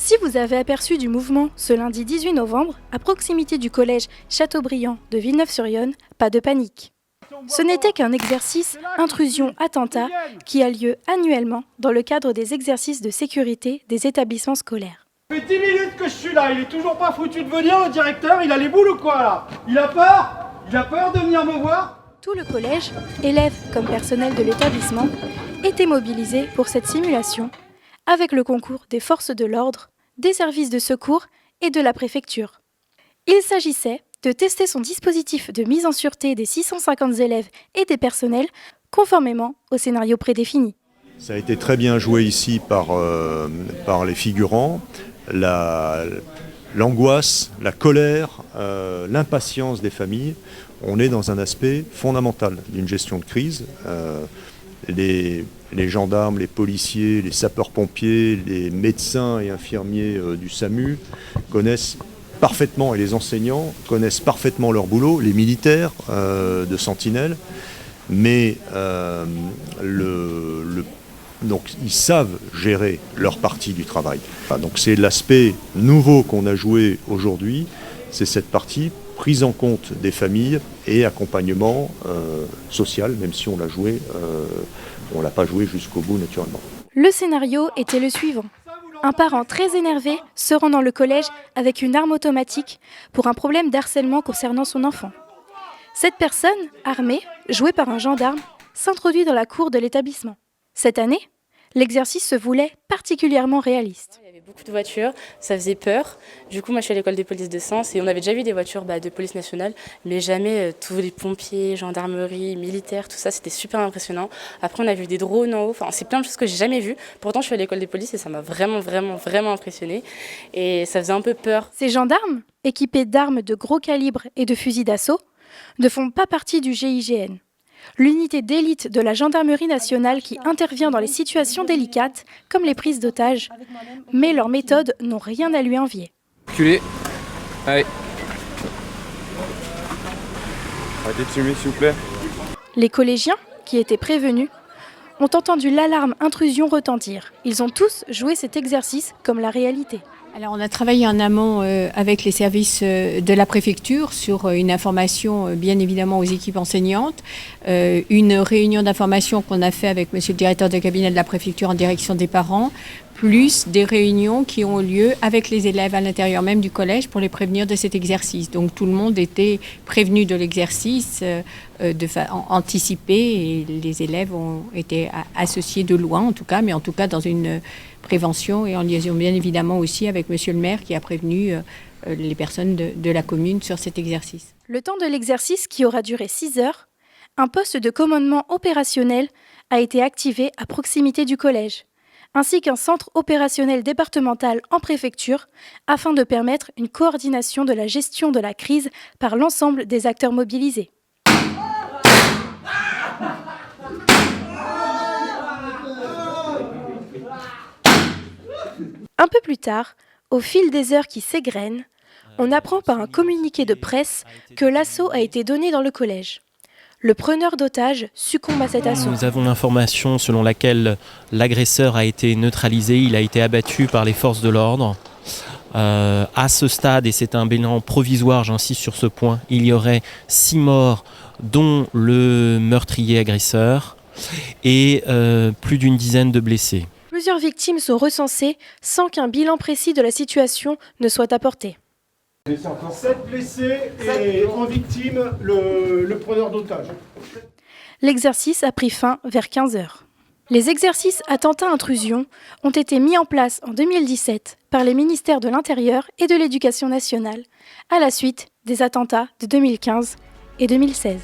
Si vous avez aperçu du mouvement ce lundi 18 novembre, à proximité du collège Chateaubriand de Villeneuve-sur-Yonne, pas de panique. Ce n'était qu'un exercice intrusion-attentat qui a lieu annuellement dans le cadre des exercices de sécurité des établissements scolaires. Ça fait 10 minutes que je suis là, il est toujours pas foutu de venir, le directeur, il a les boules ou quoi là? Il a peur de venir me voir? Tout le collège, élèves comme personnel de l'établissement, était mobilisé pour cette simulation, avec le concours des forces de l'ordre, des services de secours et de la préfecture. Il s'agissait de tester son dispositif de mise en sûreté des 650 élèves et des personnels conformément au scénario prédéfini. Ça a été très bien joué ici par les figurants. L'angoisse, la colère, l'impatience des familles. On est dans un aspect fondamental d'une gestion de crise. Les gendarmes, les policiers, les sapeurs-pompiers, les médecins et infirmiers du SAMU connaissent parfaitement, et les enseignants connaissent parfaitement leur boulot, les militaires de Sentinelle, mais donc ils savent gérer leur partie du travail. Donc c'est l'aspect nouveau qu'on a joué aujourd'hui, c'est cette partie prise en compte des familles et accompagnement social, même si on l'a pas joué jusqu'au bout naturellement. Le scénario était le suivant. Un parent très énervé se rend dans le collège avec une arme automatique pour un problème d'harcèlement concernant son enfant. Cette personne, armée, jouée par un gendarme, s'introduit dans la cour de l'établissement. Cette année, l'exercice se voulait particulièrement réaliste. Il y avait beaucoup de voitures, ça faisait peur. Du coup, moi, je suis à l'école de police de Sens et on avait déjà vu des voitures de police nationale, mais jamais tous les pompiers, gendarmerie, militaires, tout ça, c'était super impressionnant. Après, on a vu des drones en haut, c'est plein de choses que j'ai jamais vues. Pourtant, je suis à l'école des polices et ça m'a vraiment impressionné et ça faisait un peu peur. Ces gendarmes, équipés d'armes de gros calibre et de fusils d'assaut, ne font pas partie du GIGN. L'unité d'élite de la gendarmerie nationale qui intervient dans les situations délicates, comme les prises d'otages. Mais leurs méthodes n'ont rien à lui envier. Reculez. Allez. Arrêtez de fumer, s'il vous plaît. Les collégiens, qui étaient prévenus, ont entendu l'alarme intrusion retentir. Ils ont tous joué cet exercice comme la réalité. Alors on a travaillé en amont avec les services de la préfecture sur une information bien évidemment aux équipes enseignantes, une réunion d'information qu'on a fait avec monsieur le directeur de cabinet de la préfecture en direction des parents, plus des réunions qui ont lieu avec les élèves à l'intérieur même du collège pour les prévenir de cet exercice. Donc tout le monde était prévenu de l'exercice, anticipé, et les élèves ont été associés de loin en tout cas, mais en tout cas dans une prévention et en liaison bien évidemment aussi avec monsieur le maire qui a prévenu les personnes de la commune sur cet exercice. Le temps de l'exercice, qui aura duré 6 heures, un poste de commandement opérationnel a été activé à proximité du collège, ainsi qu'un centre opérationnel départemental en préfecture, afin de permettre une coordination de la gestion de la crise par l'ensemble des acteurs mobilisés. Un peu plus tard, au fil des heures qui s'égrènent, on apprend par un communiqué de presse que l'assaut a été donné dans le collège. Le preneur d'otages succombe à cet assaut. Nous avons l'information selon laquelle l'agresseur a été neutralisé, il a été abattu par les forces de l'ordre. À ce stade, et c'est un bilan provisoire, j'insiste sur ce point, il y aurait 6 morts, dont le meurtrier agresseur, et plus d'une dizaine de blessés. Plusieurs victimes sont recensées sans qu'un bilan précis de la situation ne soit apporté. 7 blessés et en victime le preneur d'otage. L'exercice a pris fin vers 15 heures. Les exercices attentat-intrusion ont été mis en place en 2017 par les ministères de l'Intérieur et de l'Éducation nationale, à la suite des attentats de 2015 et 2016.